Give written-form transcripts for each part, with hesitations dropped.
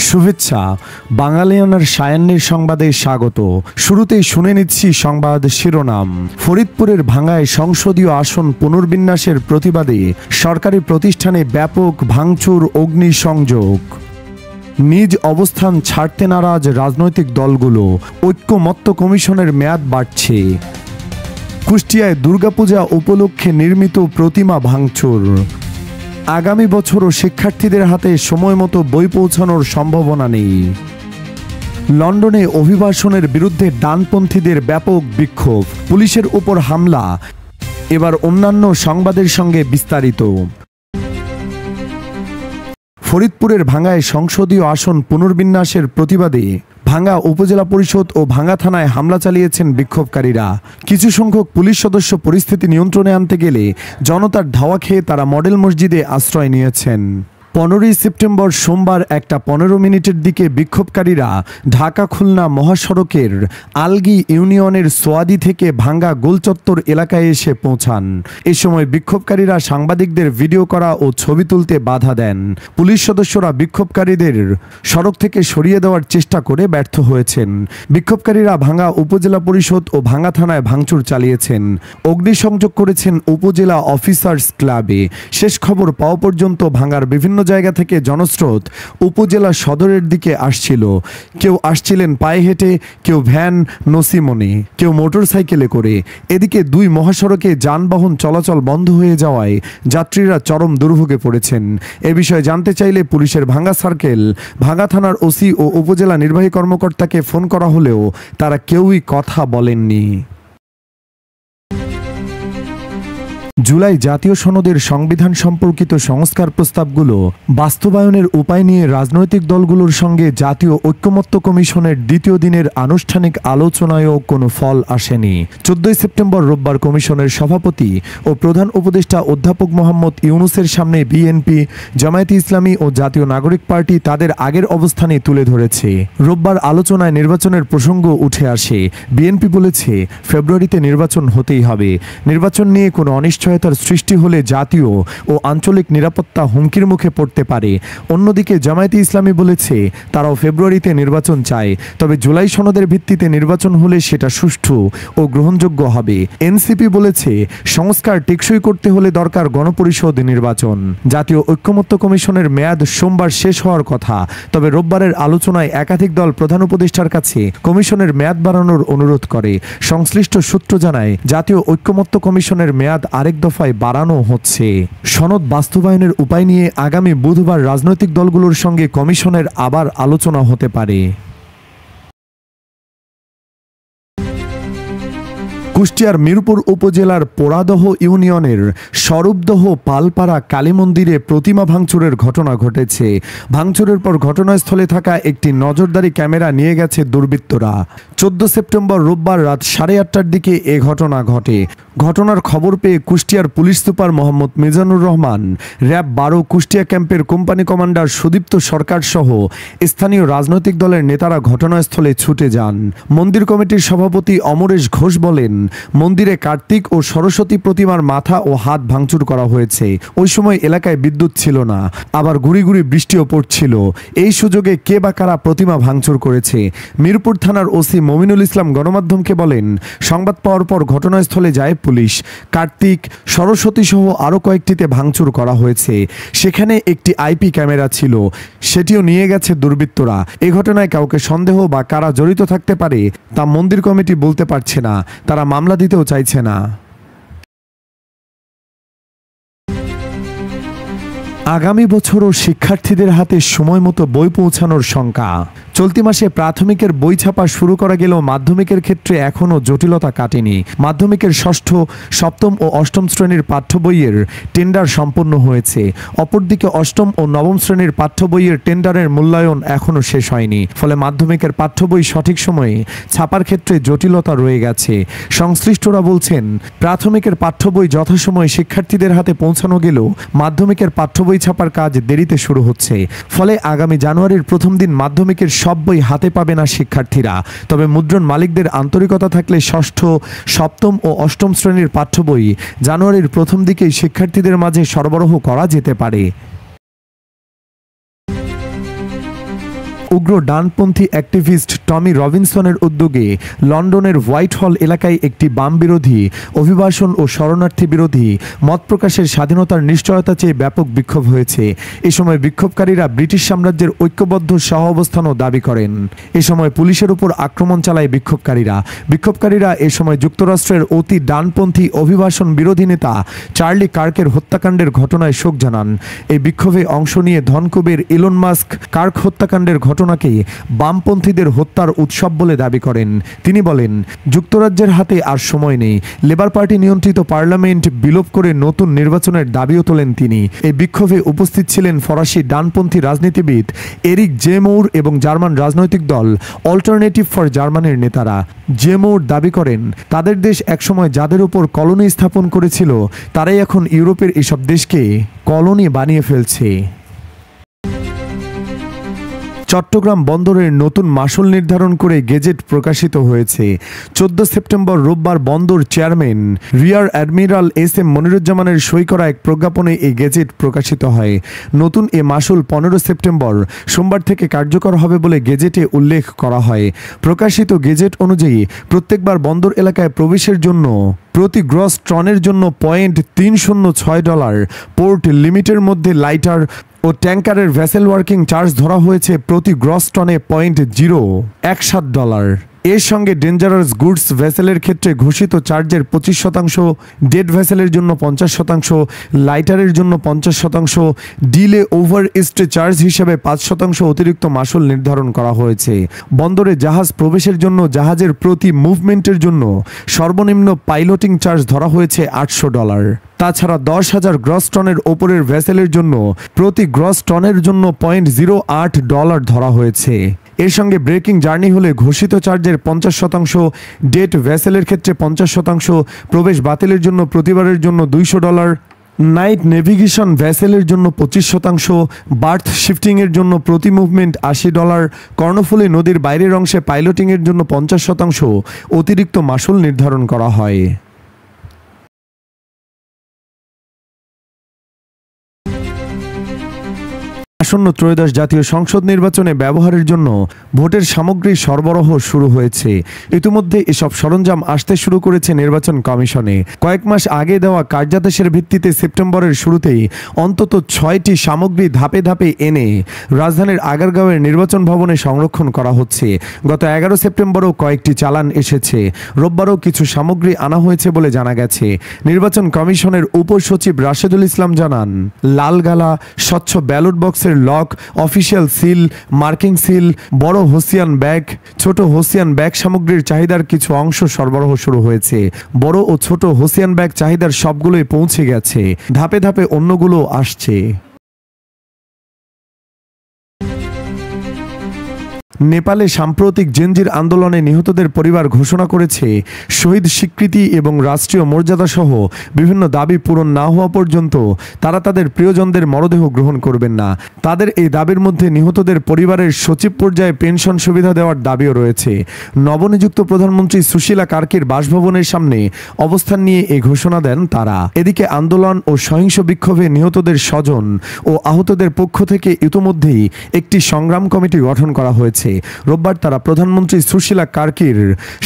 শুভেচ্ছা। বাঙালিয়ানার সায়ান্নের সংবাদে স্বাগত। শুরুতেই শুনে নিচ্ছি সংবাদ শিরোনাম। ফরিদপুরের ভাঙ্গায় সংসদীয় আসন পুনর্বিন্যাসের প্রতিবাদে সরকারি প্রতিষ্ঠানে ব্যাপক ভাঙচুর, অগ্নিসংযোগ। নিজ অবস্থান ছাড়তে নারাজ রাজনৈতিক দলগুলো, ঐক্যমত্য কমিশনের মেয়াদ বাড়ছে। কুষ্টিয়ায় দুর্গাপূজা উপলক্ষে নির্মিত প্রতিমা ভাঙচুর। আগামী বছরও শিক্ষার্থীদের হাতে সময়মতো বই পৌঁছানোর সম্ভাবনা নেই। লন্ডনে অভিবাসনের বিরুদ্ধে ডানপন্থীদের ব্যাপক বিক্ষোভ, পুলিশের উপর হামলা। এবার অন্যান্য সংবাদের সঙ্গে বিস্তারিত। ফরিদপুরের ভাঙ্গায় সংসদীয় আসন পুনর্বিন্যাসের প্রতিবাদে ভাঙ্গা উপজেলা পরিষদ ও ভাঙ্গা থানায় হামলা চালিয়েছেন বিক্ষোভকারীরা। কিছু সংখ্যক পুলিশ সদস্য পরিস্থিতি নিয়ন্ত্রণে আনতে গেলে জনতার ধাওয়া খেয়ে তারা মডেল মসজিদে আশ্রয় নিয়েছেন। 15ই সেপ্টেম্বর সোমবার 1:15 দিকে বিক্ষোভকারীরা ঢাকা খুলনা মহাসড়কের আলগি ইউনিয়নের সোয়াদি থেকে ভাঙ্গা গোলচত্বর এলাকায় এসে পৌঁছান। এ সময় বিক্ষোভকারীরা সাংবাদিকদের ভিডিও করা ও ছবি তুলতে বাধা দেন। পুলিশ সদস্যরা বিক্ষোভকারীদের সড়ক থেকে সরিয়ে দেওয়ার চেষ্টা করে ব্যর্থ হয়েছেন। বিক্ষোভকারীরা ভাঙ্গা উপজেলা পরিষদ ও ভাঙ্গা থানায় ভাঙচুর চালিয়েছেন। অগ্নিসংযোগ করেছেন উপজেলা অফিসার্স ক্লাবে। শেষ খবর পাওয়া পর্যন্ত ভাঙ্গার বিভিন্ন জায়গা থেকে জনস্রোত উপজেলা সদরের দিকে আসছিল। কেউ আসছিলেন পায়ে হেঁটে, কেউ ভ্যান নসিমনে, কেউ মোটরসাইকেলে করে। এদিকে দুই মহাসড়কে যানবাহন চলাচল বন্ধ হয়ে যাওয়ায় যাত্রীরা চরম দুর্ভোগে পড়েছেন। এ বিষয়ে জানতে চাইলে পুলিশের ভাঙ্গা সার্কেল, ভাঙ্গা থানার ওসি ও উপজেলা নির্বাহী কর্মকর্তাকে ফোন করা হলেও তারা কেউই কথা বলেননি। জুলাই জাতীয় সনদের সংবিধান সম্পর্কিত সংস্কার প্রস্তাবগুলো বাস্তবায়নের উপায় নিয়ে রাজনৈতিক দলগুলোর সঙ্গে জাতীয় ঐক্যমত্য কমিশনের দ্বিতীয় দিনের আনুষ্ঠানিক আলোচনায়ও কোনো ফল আসেনি। 14 সেপ্টেম্বর রোববার কমিশনের সভাপতি ও প্রধান উপদেষ্টা অধ্যাপক মোহাম্মদ ইউনূসের সামনে বিএনপি, জামায়াতে ইসলামী ও জাতীয় নাগরিক পার্টি তাদের আগের অবস্থানে তুলে ধরেছে। রোববার আলোচনায় নির্বাচনের প্রসঙ্গ উঠে আসে। বিএনপি বলেছে, ফেব্রুয়ারিতে নির্বাচন হতেই হবে। নির্বাচন নিয়ে কোনো অনিশ্চয়তার সৃষ্টি হলে জাতীয় ও আঞ্চলিক নিরাপত্তা হুমকির মুখে পড়তে পারে। অন্যদিকে জামায়াতে ইসলামী বলেছে, তারাও ফেব্রুয়ারিতে নির্বাচন চায়, তবে জুলাই সনদের ভিত্তিতে নির্বাচন হলে সেটা সুষ্ঠু ও গ্রহণযোগ্য হবে। এনসিপি বলেছে, সংস্কার টেকসই করতে হলে দরকার গণপরিষদ নির্বাচন। জাতীয় ঐক্যমত্য কমিশনের মেয়াদ সোমবার শেষ হওয়ার কথা, তবে রোববারের আলোচনায় একাধিক দল প্রধান উপদেষ্টার কাছে কমিশনের মেয়াদ বাড়ানোর অনুরোধ করে। সংশ্লিষ্ট সূত্র জানায়, জাতীয় ঐক্যমত্য কমিশনের মেয়াদ আরেক দফায় বাড়ানো হচ্ছে। সনদ বাস্তবায়নের উপায় নিয়ে আগামী বুধবার রাজনৈতিক দলগুলোর সঙ্গে কমিশনের আবার আলোচনা হতে পারে। কুষ্টিয়ার মিরপুর উপজেলার পোড়াদহ ইউনিয়নের স্বরূপদহ পালপাড়া কালী মন্দিরে প্রতিমা ভাঙচুরের ঘটনা ঘটেছে। ভাঙচুরের পর ঘটনাস্থলে থাকা একটি নজরদারি ক্যামেরা নিয়ে গেছে দুর্বৃত্তরা। 14 সেপ্টেম্বর রোববার রাত 8:30টার দিকে এ ঘটনা ঘটে। ঘটনার খবর পেয়ে কুষ্টিয়ার police super Mohammad Mizanur Rahman, RAB 12 Kushtia ক্যাম্পের কোম্পানি কমান্ডার সুদীপ্ত সরকার সহ স্থানীয় রাজনৈতিক দলের নেতারা ঘটনাস্থলে ছুটে যান। মন্দির কমিটির সভাপতি অমরেশ ঘোষ বলেন, মন্দিরে কার্তিক ও সরস্বতী প্রতিমার মাথা ও হাত ভাঙচুর করা হয়েছে। ওই সময় এলাকায় বিদ্যুৎ ছিল না, আবার গুড়ি গুড়ি বৃষ্টিও পড়ছিল। এই সুযোগে কে বা কারা প্রতিমা ভাঙচুর করেছে? মিরপুর থানার ওসি মমিনুল ইসলাম গণমাধ্যমকে বলেন, সংবাদ পাওয়ার পর ঘটনাস্থলে যায় পুলিশ। কার্তিক, সরস্বতী সহ আরও কয়েকটিতে ভাঙচুর করা হয়েছে। সেখানে একটি আইপি ক্যামেরা ছিল, সেটিও নিয়ে গেছে দুর্বৃত্তরা। এ ঘটনায় কাউকে সন্দেহ বা কারা জড়িত থাকতে পারে তা মন্দির কমিটি বলতে পারছে না, তারা মামলা দিতেও চাইছে না। আগামী বছরও শিক্ষার্থীদের হাতে সময় মতো বই পৌঁছানোর শঙ্কা। চলতি মাসে প্রাথমিকের বই ছাপা শুরু করা গেলেও মাধ্যমিকের ক্ষেত্রে এখনও জটিলতা কাটেনি। মাধ্যমিকের ষষ্ঠ, সপ্তম ও অষ্টম শ্রেণীর পাঠ্য বইয়ের টেন্ডার সম্পন্ন হয়েছে। অপরদিকে অষ্টম ও নবম শ্রেণীর পাঠ্য বইয়ের টেন্ডারের মূল্যায়ন এখনও শেষ হয়নি। ফলে মাধ্যমিকের পাঠ্য বই সঠিক সময়ে ছাপার ক্ষেত্রে জটিলতা রয়ে গেছে। সংশ্লিষ্টরা বলছেন, প্রাথমিকের পাঠ্য বই যথাসময়ে শিক্ষার্থীদের হাতে পৌঁছানো গেলেও মাধ্যমিকের পাঠ্য বই ছাপার কাজ দেরিতে শুরু হচ্ছে। ফলে আগামী জানুয়ারির প্রথম দিন মাধ্যমিকের সব বই হাতে পাবে না শিক্ষার্থীরা। তবে মুদ্রণ মালিকদের আন্তরিকতা থাকলে ষষ্ঠ, সপ্তম ও অষ্টম শ্রেণীর পাঠ্য বই জানুয়ারির প্রথম দিকেই শিক্ষার্থীদের মাঝে সরবরাহ করা যেতে পারে। উগ্র ডানপন্থী অ্যাক্টিভিস্ট টমি রবিনসনের উদ্যোগে লন্ডনের হোয়াইট হল এলাকায় একটি বাম বিরোধী অভিবাসন ও শরণার্থী বিরোধী মত প্রকাশের স্বাধীনতার নিশ্চয়তা চেয়ে ব্যাপক বিক্ষোভ হয়েছে। এ সময় বিক্ষোভকারীরা ব্রিটিশ সাম্রাজ্যের ঐক্যবদ্ধ সহাবস্থানও দাবি করেন। এ সময় পুলিশের উপর আক্রমণ চালায় বিক্ষোভকারীরা এ সময় যুক্তরাষ্ট্রের অতি ডানপন্থী অভিবাসন বিরোধী নেতা চার্লি কার্কের হত্যাকাণ্ডের ঘটনায় শোক জানান। এই বিক্ষোভে অংশ নিয়ে ধনকুবের ইলন মাস্ক কার্ক হত্যাকাণ্ডের ঘটনাকে বামপন্থীদের হত্যার উৎসব বলে দাবি করেন। তিনি বলেন, যুক্তরাজ্যের হাতে আর সময় নেই। লেবার পার্টি নিয়ন্ত্রিত পার্লামেন্ট বিলোপ করে নতুন নির্বাচনের দাবিও তোলেন তিনি। এই বিক্ষোভে উপস্থিত ছিলেন ফরাসি ডানপন্থী রাজনীতিবিদ এরিক জেমৌর এবং জার্মান রাজনৈতিক দল অল্টারনেটিভ ফর জার্মানির নেতারা। জেমৌর দাবি করেন, তাদের দেশ একসময় যাদের উপর কলোনি স্থাপন করেছিল তারাই এখন ইউরোপের এসব দেশকে কলোনি বানিয়ে ফেলছে। চট্টগ্রাম বন্দরের নতুন মাশুল নির্ধারণ করে গেজেট প্রকাশিত হয়েছে। 14 সেপ্টেম্বর রোববার বন্দর chairman rear admiral S M মনিরুজ্জামানের সই করা এক প্রজ্ঞাপনে এই গেজেট প্রকাশিত হয়। নতুন এ মাশুল 15 সেপ্টেম্বর সোমবার থেকে কার্যকর হবে বলে গেজেটে উল্লেখ করা হয়। প্রকাশিত গেজেট অনুযায়ী প্রত্যেকবার বন্দর এলাকায় প্রবেশের জন্য প্রতি গ্রস টনের জন্য $0.306, পোর্ট লিমিটের মধ্যে লাইটার ও ট্যাঙ্কারের ভেসেল ওয়ার্কিং চার্জ ধরা হয়েছে প্রতি গ্রস টনে $0.017। এর সঙ্গে ডেঞ্জারাস গুডস ভেসেলের ক্ষেত্রে ঘোষিত চার্জের 25%, ডেড ভেসেলের জন্য 50%, লাইটারের জন্য 50%, ডিলে ওভার ইস্টে চার্জ হিসেবে 5% অতিরিক্ত মাশুল নির্ধারণ করা হয়েছে। বন্দরে জাহাজ প্রবেশের জন্য জাহাজের প্রতি মুভমেন্টের জন্য সর্বনিম্ন পাইলটিং চার্জ ধরা হয়েছে $800। তাছাড়া 10,000 গ্রস টনের ওপরের ভেসেলের জন্য প্রতি গ্রস টনের জন্য $0.08 ধরা হয়েছে। এর সঙ্গে ব্রেকিং জার্নি হলে ঘোষিত চার্জের 50%, ডেট ভেসেলের ক্ষেত্রে 50%, প্রবেশ বাতিলের জন্য প্রতিবারের জন্য $200, নাইট নেভিগেশন ভেসেলের জন্য 25%, বার্থ শিফটিংয়ের জন্য প্রতি মুভমেন্ট $80, কর্ণফুলী নদীর বাইরের অংশে পাইলটিংয়ের জন্য 50% অতিরিক্ত মাশুল নির্ধারণ করা হয়। আসন্ন ত্রয়োদশ জাতীয় সংসদ নির্বাচনে ব্যবহারের জন্য ভোটের সামগ্রী সরবরাহ শুরু হয়েছে। ইতিমধ্যে এসব সরঞ্জাম আসতে শুরু করেছে নির্বাচন কমিশনে। কয়েক মাস আগে দেওয়া কার্যাদেশের ভিত্তিতে সেপ্টেম্বরের শুরুতেই অন্তত 6টি সামগ্রী ধাপে ধাপে এনে রাজধানীর আগারগাঁওয়ের নির্বাচন ভবনে সংরক্ষণ করা হচ্ছে। গত 11 সেপ্টেম্বরও কয়েকটি চালান এসেছে। রোববারও কিছু সামগ্রী আনা হয়েছে বলে জানা গেছে। নির্বাচন কমিশনের উপসচিব রাশেদুল ইসলাম জানান, লাল গালা, স্বচ্ছ ব্যালট বক্সের lock, official seal, marking seal, বড় হোসিয়ান ব্যাগ, ছোট হোসিয়ান ব্যাগ সামগ্রীর চাহিদার কিছু অংশ সরবরাহ শুরু হয়েছে। বড় ও ছোট হোসিয়ান ব্যাগ চাহিদার সবগুলোই পৌঁছে গেছে। ধাপে ধাপে অন্যগুলো আসছে। নেপালে সাম্প্রতিক জেনজির আন্দোলনে নিহতদের পরিবার ঘোষণা করেছে শহীদ স্বীকৃতি এবং রাষ্ট্রীয় মর্যাদা সহ বিভিন্ন দাবি পূরণ না হওয়া পর্যন্ত তারা তাদের প্রিয়জনদের মরদেহ গ্রহণ করবেন না। তাদের এই দাবির মধ্যে নিহতদের পরিবারের সচিব পর্যায়ে পেনশন সুবিধা দেওয়ার দাবিও রয়েছে। নবনিযুক্ত প্রধানমন্ত্রী সুশীলা কার্কির বাসভবনের সামনে অবস্থান নিয়ে এই ঘোষণা দেন তারা। এদিকে আন্দোলন ও সহিংস বিক্ষোভে নিহতদের স্বজন ও আহতদের পক্ষ থেকে ইতোমধ্যেই একটি সংগ্রাম কমিটি গঠন করা হয়েছে। রোববার তারা প্রধানমন্ত্রী সুশীলা কার্কির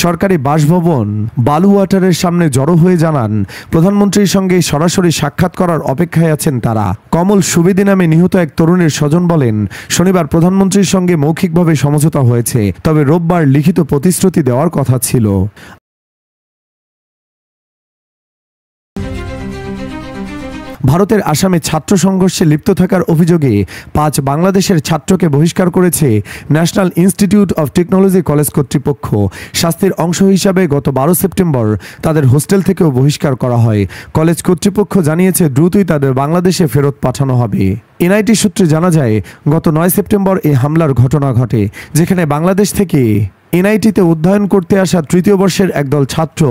সরকারি বাসভবন বালুওয়াটারের সামনে জড়ো হয়ে জানান, প্রধানমন্ত্রীর সঙ্গে সরাসরি সাক্ষাৎ করার অপেক্ষায় আছেন তারা। কমল সুবেদী নামে নিহত এক তরুণের স্বজন বলেন, শনিবার প্রধানমন্ত্রীর সঙ্গে মৌখিকভাবে সমঝোতা হয়েছে, তবে রোববার লিখিত প্রতিশ্রুতি দেওয়ার কথা ছিল। ভারতের আসামে ছাত্র সংঘর্ষে লিপ্ত থাকার অভিযোগে 5 বাংলাদেশের ছাত্রকে বহিষ্কার করেছে national institute of technology college কর্তৃপক্ষ। শাস্তির অংশ হিসাবে গত 12 সেপ্টেম্বর তাদের হোস্টেল থেকেও বহিষ্কার করা হয়। কলেজ কর্তৃপক্ষ জানিয়েছে দ্রুতই তাদের বাংলাদেশে ফেরত পাঠানো হবে। এনআইটি সূত্রে জানা যায়, গত 9 সেপ্টেম্বর এই হামলার ঘটনা ঘটে, যেখানে বাংলাদেশ থেকে এনআইটিতে অধ্যয়ন করতে আসা তৃতীয় বর্ষের একদল ছাত্র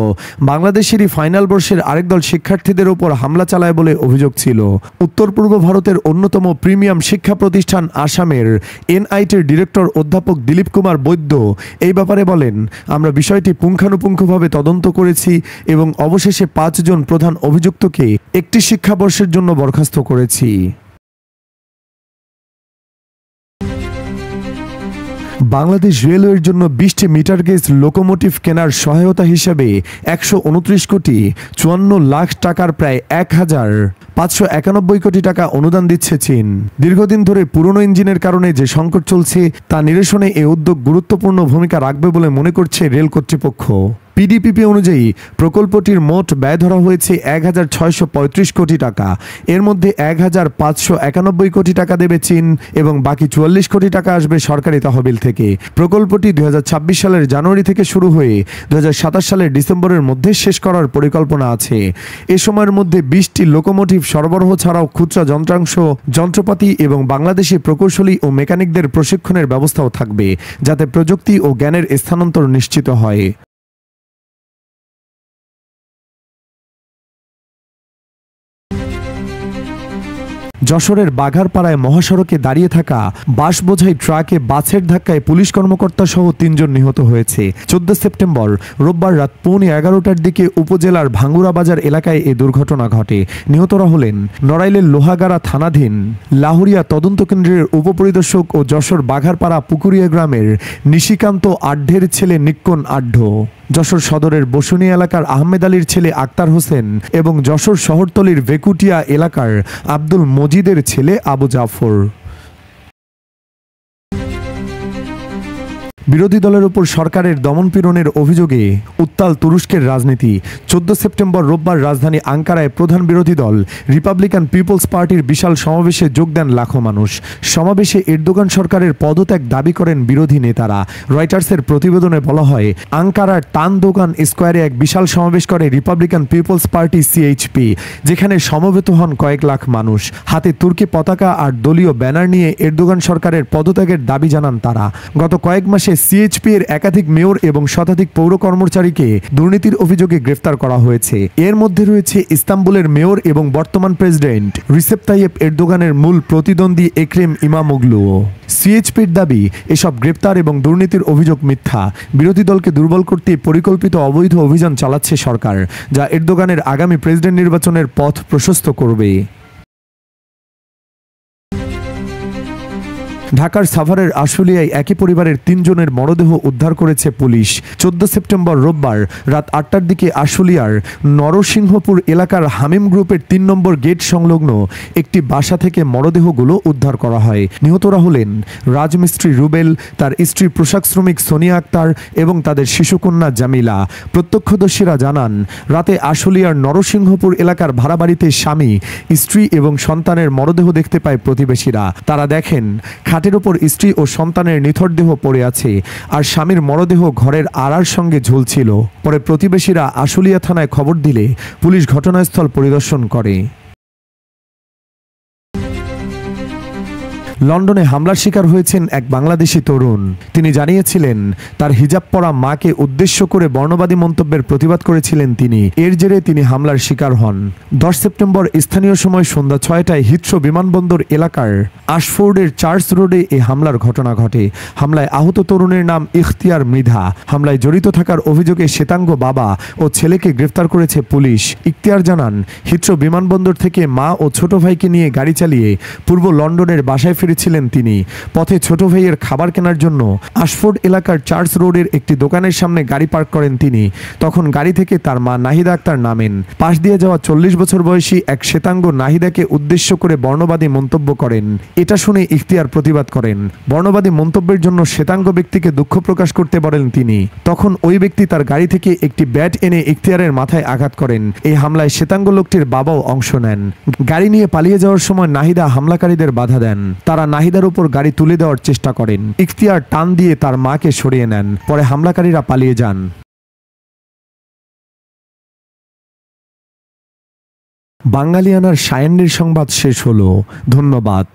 বাংলাদেশেরই ফাইনাল বর্ষের আরেক দল শিক্ষার্থীদের উপর হামলা চালায় বলে অভিযোগ ছিল। উত্তর পূর্ব ভারতের অন্যতম প্রিমিয়াম শিক্ষা প্রতিষ্ঠান আসামের এনআইটির ডিরেক্টর অধ্যাপক দিলীপ কুমার বৈদ্য এই ব্যাপারে বলেন, আমরা বিষয়টি পুঙ্খানুপুঙ্খভাবে তদন্ত করেছি এবং অবশেষে 5 জন প্রধান অভিযুক্তকে একটি শিক্ষাবর্ষের জন্য বরখাস্ত করেছি। বাংলাদেশ রেলওয়ের জন্য 20টি মিটার গেজ লোকোমোটিভ কেনার সহায়তা হিসেবে 129 কোটি 54 লাখ টাকার প্রায় 1,591 কোটি টাকা অনুদান দিচ্ছে চীন। দীর্ঘদিন ধরে পুরনো ইঞ্জিনের কারণে যে সংকট চলছে তা নিরসনে এই উদ্যোগ গুরুত্বপূর্ণ ভূমিকা রাখবে বলে মনে করছে রেল কর্তৃপক্ষ। পিডিপিপি অনুযায়ী প্রকল্পটির মোট ব্যয় ধরা হয়েছে 1,635 কোটি টাকা। এর মধ্যে 1,591 কোটি টাকা দেবে চীন এবং বাকি 44 কোটি টাকা আসবে সরকারি তহবিল থেকে। প্রকল্পটি 2026 সালের জানুয়ারি থেকে শুরু হয়ে 2027 সালের ডিসেম্বরের মধ্যে শেষ করার পরিকল্পনা আছে। এ সময়ের মধ্যে 20টি লোকোমোটিভ সরবরাহ ছাড়াও খুচরা যন্ত্রাংশ, যন্ত্রপাতি এবং বাংলাদেশি প্রকৌশলী ও মেকানিকদের প্রশিক্ষণের ব্যবস্থাও থাকবে, যাতে প্রযুক্তি ও জ্ঞানের স্থানান্তর নিশ্চিত হয়। যশোরের বাঘারপাড়ায় মহাসড়কে দাঁড়িয়ে থাকা বাস বোঝাই ট্রাকে বাসের ধাক্কায় পুলিশ কর্মকর্তা সহ 3 জন নিহত হয়েছে। 14 সেপ্টেম্বর রোববার রাত 11:15টার দিকে উপজেলার ভাঙ্গুরা বাজার এলাকায় এ দুর্ঘটনা ঘটে। নিহতরা হলেন নড়াইলের লোহাগাড়া থানাধীন লাহুরিয়া তদন্ত কেন্দ্রের উপপরিদর্শক ও যশোর বাঘারপাড়া পুকুরিয়া গ্রামের নিশিকান্ত আড্ঢের ছেলে নিক্কন আড্ঢ, যশোর সদরের বসুনি এলাকার আহমেদ আলীর ছেলে আক্তার হোসেন এবং যশোর শহরতলির ভেকুটিয়া এলাকার আব্দুল মজিদের ছেলে আবু জাফর। বিরোধী দলের উপর সরকারের দমনপীড়নের অভিযোগে উত্তাল তুরস্কের রাজনীতি। 14 সেপ্টেম্বর রোববার রাজধানী আঙ্কারায় প্রধান বিরোধী দল রিপাবলিকান পিপলস পার্টির বিশাল সমাবেশে যোগ দেন লাখো মানুষ। সমাবেশে এরদোগান সরকারের পদত্যাগ দাবি করেন বিরোধী নেতারা। রয়টার্সের প্রতিবেদনে বলা হয়, আঙ্কারার টানদোগান স্কোয়ারে এক বিশাল সমাবেশ করে রিপাবলিকান পিপলস পার্টি সিএইচপি, যেখানে সমবেত হন কয়েক লাখ মানুষ। হাতে তুর্কি পতাকা আর দলীয় ব্যানার নিয়ে এরদোগান সরকারের পদত্যাগের দাবি জানান তারা। গত কয়েক মাসে সিএইচপি এর একাধিক মেয়র এবং শতাধিক পৌর কর্মচারীকে দুর্নীতির অভিযোগে গ্রেফতার করা হয়েছে। এর মধ্যে রয়েছে ইস্তাম্বুলের মেয়র এবং বর্তমান প্রেসিডেন্ট রিসেপ তাইয়েপ এরদোগানের মূল প্রতিদ্বন্দ্বী এক্রেম ইমামোগলু। সিএইচপির দাবি, এসব গ্রেফতার এবং দুর্নীতির অভিযোগ মিথ্যা। বিরোধী দলকে দুর্বল করতে পরিকল্পিত অবৈধ অভিযান চালাচ্ছে সরকার, যা এরদোগানের আগামী প্রেসিডেন্ট নির্বাচনের পথ প্রশস্ত করবে। ঢাকার সাভারের আশুলিয়ায় একই পরিবারের 3 জনের মরদেহ উদ্ধার করেছে পুলিশ। 14 সেপ্টেম্বর রোববার রাত 8টার দিকে আশুলিয়ার নরসিংহপুর এলাকার হামিম গ্রুপের 3 নম্বর গেট সংলগ্ন একটি বাসা থেকে মরদেহগুলো উদ্ধার করা হয়। নিহতরা হলেন রাজমিস্ত্রি রুবেল, তার স্ত্রী পোশাক শ্রমিক সোনিয়া আক্তার এবং তাদের শিশুকন্যা জামিলা। প্রত্যক্ষদর্শীরা জানান, রাতে আশুলিয়ার নরসিংহপুর এলাকার ভাড়া বাড়িতে স্বামী, স্ত্রী এবং সন্তানের মরদেহ দেখতে পায় প্রতিবেশীরা। তারা দেখেন খাটের উপর স্ত্রী ও সন্তানের নিথর দেহ পড়ে আছে, আর স্বামীর মরদেহ ঘরের আড়ার সঙ্গে ঝুলছিল। পরে প্রতিবেশীরা আশুলিয়া থানায় খবর দিলে পুলিশ ঘটনাস্থল পরিদর্শন করে। লন্ডনে হামলার শিকার হয়েছেন এক বাংলাদেশি তরুণ। তিনি জানিয়েছিলেন, তার হিজাব পরা মাকে উদ্দেশ্য করে বর্ণবাদী মন্তব্যের প্রতিবাদ করেছিলেন তিনি। এর জেরে তিনি হামলার শিকার হন। 10 সেপ্টেম্বর স্থানীয় সময় সন্ধ্যা 6টায় হিথ্রো বিমানবন্দর এলাকার আশফোর্ডের চার্চ রোডে এই হামলার ঘটনা ঘটে। হামলায় আহত তরুণের নাম ইখতিয়ার মৃধা। হামলায় জড়িত থাকার অভিযোগে শ্বেতাঙ্গ বাবা ও ছেলেকে গ্রেফতার করেছে পুলিশ। ইখতিয়ার জানান, হিথ্রো বিমানবন্দর থেকে মা ও ছোট ভাইকে নিয়ে গাড়ি চালিয়ে পূর্ব লন্ডনের বাসায় ছিলেন তিনি। পথে ছোট ভাইয়ের খাবার কেনার জন্য আশফোর্ড এলাকার চার্চ রোডের একটি দোকানের সামনে গাড়ি পার্ক করেন তিনি। তখন গাড়ি থেকে তার মা নাহিদা আক্তার নামেন। পাশ দিয়ে যাওয়া 40 বছর বয়সী এক শ্বেতাঙ্গ নাহিদাকে উদ্দেশ্য করে বর্ণবাদী মন্তব্য করেন। এটা শুনে ইখতিয়ার প্রতিবাদ করেন। বর্ণবাদী মন্তব্যের জন্য শ্বেতাঙ্গ ব্যক্তিকে দুঃখ প্রকাশ করতে বলেন তিনি। তখন ওই ব্যক্তি তার গাড়ি থেকে একটি ব্যাট এনে ইখতিয়ারের মাথায় আঘাত করেন। এই হামলায় শ্বেতাঙ্গ লোকটির বাবাও অংশ নেন। গাড়ি নিয়ে পালিয়ে যাওয়ার সময় নাহিদা হামলাকারীদের বাধা দেন। তারা নাহিদার উপর গাড়ি তুলে দেওয়ার চেষ্টা করেন। ইখতিয়ার টান দিয়ে তার মাকে সরিয়ে নেন। পরে হামলাকারীরা পালিয়ে যান। বাঙালিয়ানার সায়ান্নের সংবাদ শেষ হলো। ধন্যবাদ।